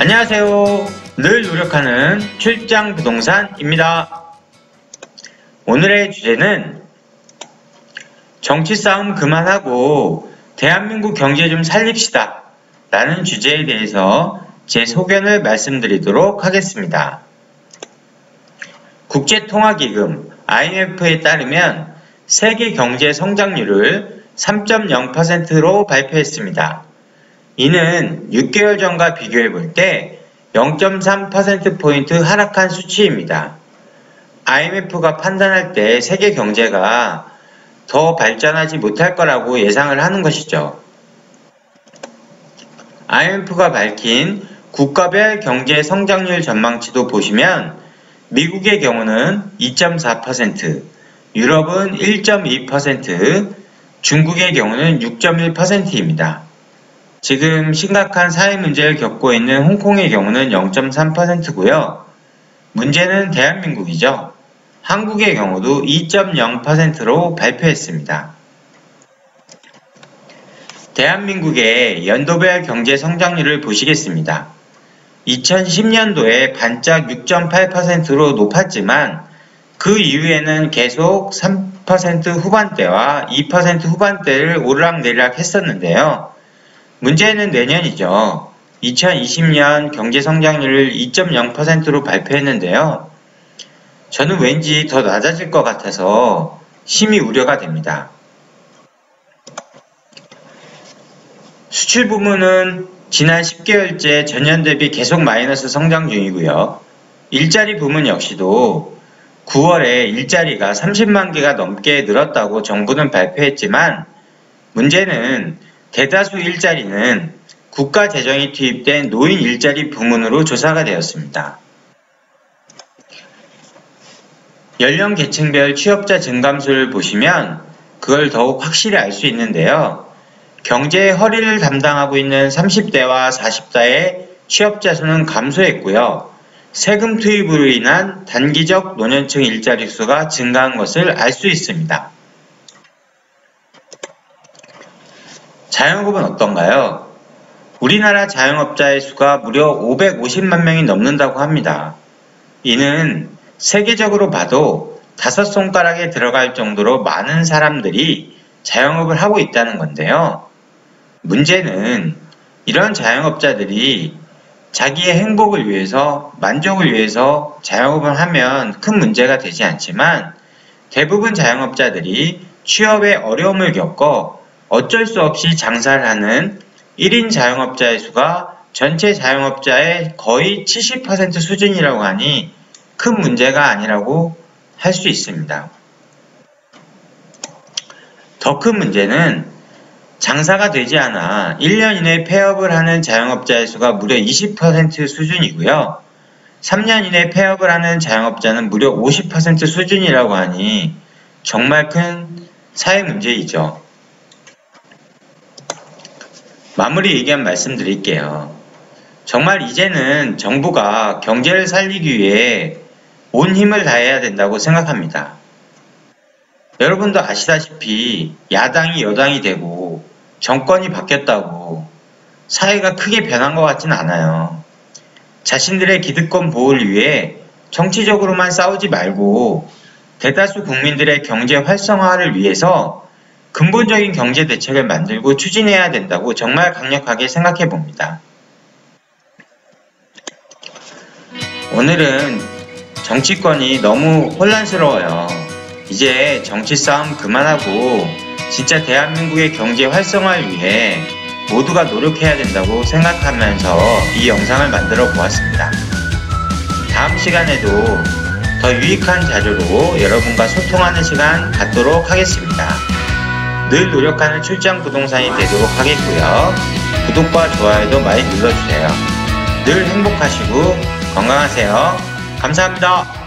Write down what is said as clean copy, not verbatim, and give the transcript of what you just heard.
안녕하세요. 늘 노력하는 출장 부동산입니다. 오늘의 주제는 정치 싸움 그만하고 대한민국 경제 좀 살립시다 라는 주제에 대해서 제 소견을 말씀드리도록 하겠습니다. 국제통화기금 IMF에 따르면 세계 경제 성장률을 3.0%로 발표했습니다. 이는 6개월 전과 비교해 볼 때 0.3%포인트 하락한 수치입니다. IMF가 판단할 때 세계 경제가 더 발전하지 못할 거라고 예상을 하는 것이죠. IMF가 밝힌 국가별 경제 성장률 전망치도 보시면 미국의 경우는 2.4%, 유럽은 1.2%, 중국의 경우는 6.1%입니다. 지금 심각한 사회 문제를 겪고 있는 홍콩의 경우는 0.3%고요. 문제는 대한민국이죠. 한국의 경우도 2.0%로 발표했습니다. 대한민국의 연도별 경제 성장률을 보시겠습니다. 2010년도에 반짝 6.8%로 높았지만 그 이후에는 계속 3% 후반대와 2% 후반대를 오르락내리락 했었는데요. 문제는 내년이죠. 2020년 경제성장률을 2.0%로 발표했는데요. 저는 왠지 더 낮아질 것 같아서 심히 우려가 됩니다. 수출 부문은 지난 10개월째 전년 대비 계속 마이너스 성장 중이고요. 일자리 부문 역시도 9월에 일자리가 30만 개가 넘게 늘었다고 정부는 발표했지만 문제는 대다수 일자리는 국가 재정이 투입된 노인 일자리 부문으로 조사가 되었습니다. 연령 계층별 취업자 증감수를 보시면 그걸 더욱 확실히 알 수 있는데요. 경제의 허리를 담당하고 있는 30대와 40대의 취업자 수는 감소했고요. 세금 투입으로 인한 단기적 노년층 일자리 수가 증가한 것을 알 수 있습니다. 자영업은 어떤가요? 우리나라 자영업자의 수가 무려 550만 명이 넘는다고 합니다. 이는 세계적으로 봐도 5손가락에 들어갈 정도로 많은 사람들이 자영업을 하고 있다는 건데요. 문제는 이런 자영업자들이 자기의 행복을 위해서, 만족을 위해서 자영업을 하면 큰 문제가 되지 않지만 대부분 자영업자들이 취업에 어려움을 겪어 어쩔 수 없이 장사를 하는 1인 자영업자의 수가 전체 자영업자의 거의 70% 수준이라고 하니 큰 문제가 아니라고 할 수 있습니다. 더 큰 문제는 장사가 되지 않아 1년 이내 폐업을 하는 자영업자의 수가 무려 20% 수준이고요. 3년 이내 폐업을 하는 자영업자는 무려 50% 수준이라고 하니 정말 큰 사회 문제이죠. 마무리 의견 말씀드릴게요. 정말 이제는 정부가 경제를 살리기 위해 온 힘을 다해야 된다고 생각합니다. 여러분도 아시다시피 야당이 여당이 되고 정권이 바뀌었다고 사회가 크게 변한 것 같진 않아요. 자신들의 기득권 보호를 위해 정치적으로만 싸우지 말고 대다수 국민들의 경제 활성화를 위해서 근본적인 경제 대책을 만들고 추진해야 된다고 정말 강력하게 생각해 봅니다. 오늘은 정치권이 너무 혼란스러워요. 이제 정치 싸움 그만하고 진짜 대한민국의 경제 활성화를 위해 모두가 노력해야 된다고 생각하면서 이 영상을 만들어 보았습니다. 다음 시간에도 더 유익한 자료로 여러분과 소통하는 시간 갖도록 하겠습니다. 늘 노력하는 출장 부동산이 되도록 하겠고요. 구독과 좋아요도 많이 눌러주세요. 늘 행복하시고 건강하세요. 감사합니다.